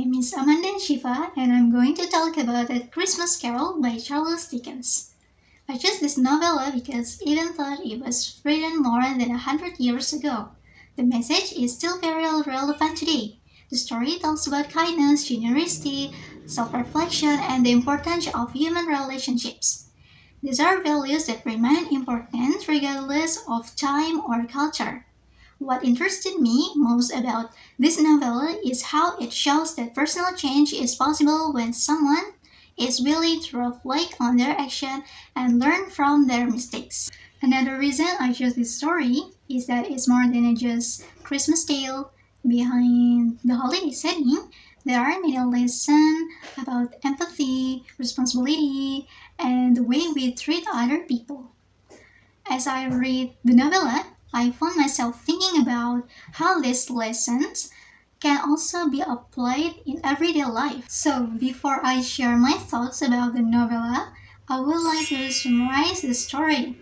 name is Assyifa and I'm going to talk about A Christmas Carol by Charles Dickens. I chose this novella because even though it was written more than 100 years ago, the message is still very relevant today. The story talks about kindness, generosity, self-reflection, and the importance of human relationships. These are values that remain important regardless of time or culture. What interested me most about this novella is how it shows that personal change is possible when someone is willing to reflect on their action and learn from their mistakes. Another reason I chose this story is that it's more than just Christmas tale. Behind the holiday setting, there are many lessons about empathy, responsibility, and the way we treat other people. As I read the novella, I found myself thinking about how these lessons can also be applied in everyday life. So, before I share my thoughts about the novella, I would like to summarize the story.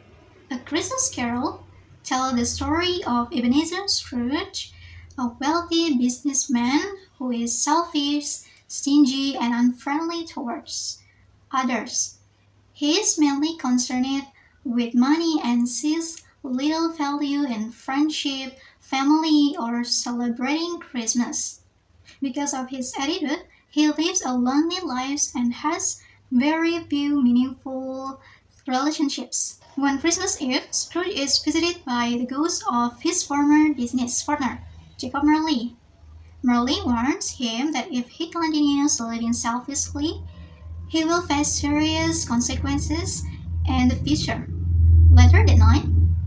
A Christmas Carol tells the story of Ebenezer Scrooge, a wealthy businessman who is selfish, stingy, and unfriendly towards others. He is mainly concerned with money and sees little value in friendship, family, or celebrating Christmas. Because of his attitude, he lives a lonely life and has very few meaningful relationships. One Christmas Eve, Scrooge is visited by the ghost of his former business partner, Jacob Marley. Marley warns him that if he continues living selfishly, he will face serious consequences in the future. Later that night,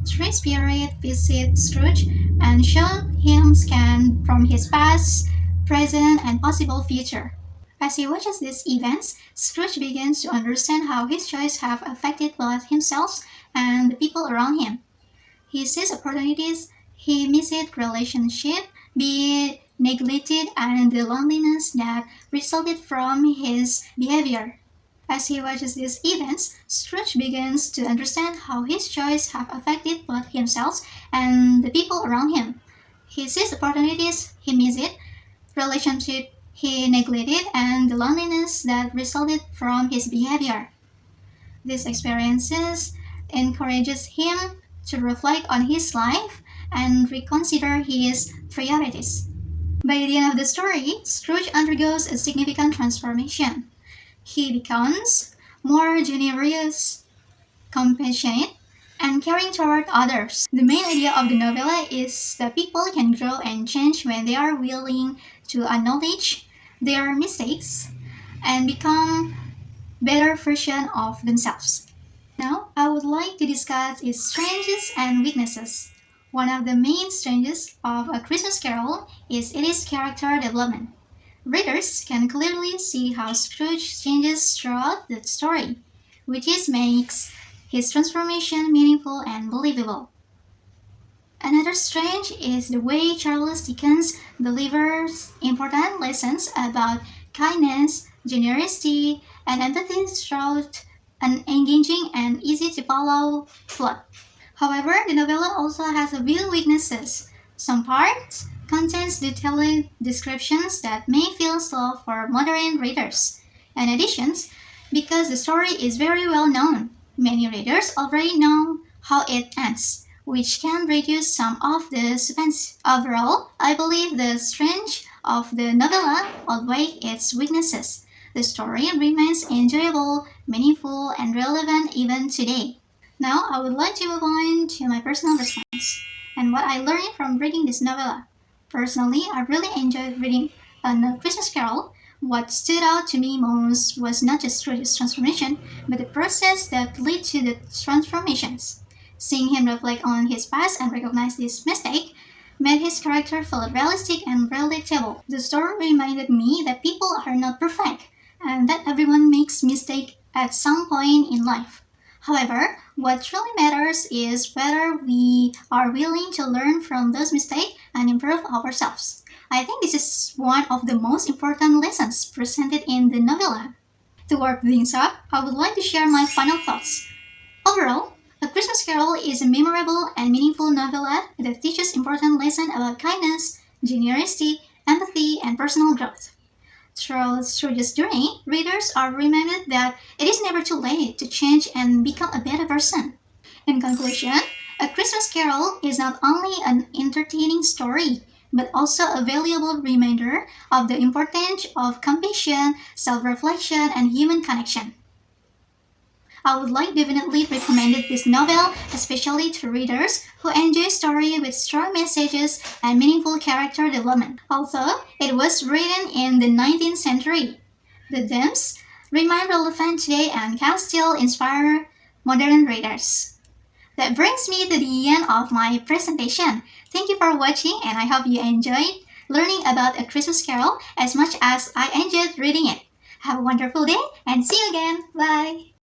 three spirits visit Scrooge and show him scans from his past, present, and possible future. As he watches these events, Scrooge begins to understand how his choices have affected both himself and the people around him. He sees opportunities, he misses relationships, be neglected, and the loneliness that resulted from his behavior. As he watches these events, Scrooge begins to understand how his choices have affected both himself and the people around him. He sees opportunities he missed, relationships he neglected, and the loneliness that resulted from his behavior. These experiences encourages him to reflect on his life and reconsider his priorities. By the end of the story, Scrooge undergoes a significant transformation. He becomes more generous, compassionate, and caring toward others. The main idea of the novella is that people can grow and change when they are willing to acknowledge their mistakes and become better version of themselves. Now, I would like to discuss its strengths and weaknesses. One of the main strengths of A Christmas Carol is its character development. Readers can clearly see how Scrooge changes throughout the story, which makes his transformation meaningful and believable. Another strength is the way Charles Dickens delivers important lessons about kindness, generosity, and empathy throughout an engaging and easy-to-follow plot. However, the novella also has a few weaknesses. Some parts contains detailed descriptions that may feel slow for modern readers. In addition, because the story is very well known, many readers already know how it ends, which can reduce some of the suspense. Overall, I believe the strength of the novella outweighs its weaknesses. The story remains enjoyable, meaningful, and relevant even today. Now, I would like to move on to my personal response and what I learned from reading this novella. Personally, I really enjoyed reading A Christmas Carol. What stood out to me most was not just Scrooge's transformation, but the process that led to the transformations. Seeing him reflect on his past and recognize this mistake made his character feel realistic and relatable. The story reminded me that people are not perfect and that everyone makes mistakes at some point in life. However, what really matters is whether we are willing to learn from those mistakes and improve ourselves. I think this is one of the most important lessons presented in the novella. To wrap things up, I would like to share my final thoughts. Overall, A Christmas Carol is a memorable and meaningful novella that teaches important lessons about kindness, generosity, empathy, and personal growth. Through this journey, readers are reminded that it is never too late to change and become a better person. In conclusion, A Christmas Carol is not only an entertaining story, but also a valuable reminder of the importance of compassion, self-reflection, and human connection. I would like definitely recommend this novel, especially to readers who enjoy stories with strong messages and meaningful character development. Although it was written in the 19th century, the themes remain relevant today and can still inspire modern readers. That brings me to the end of my presentation. Thank you for watching, and I hope you enjoyed learning about A Christmas Carol as much as I enjoyed reading it. Have a wonderful day and see you again. Bye!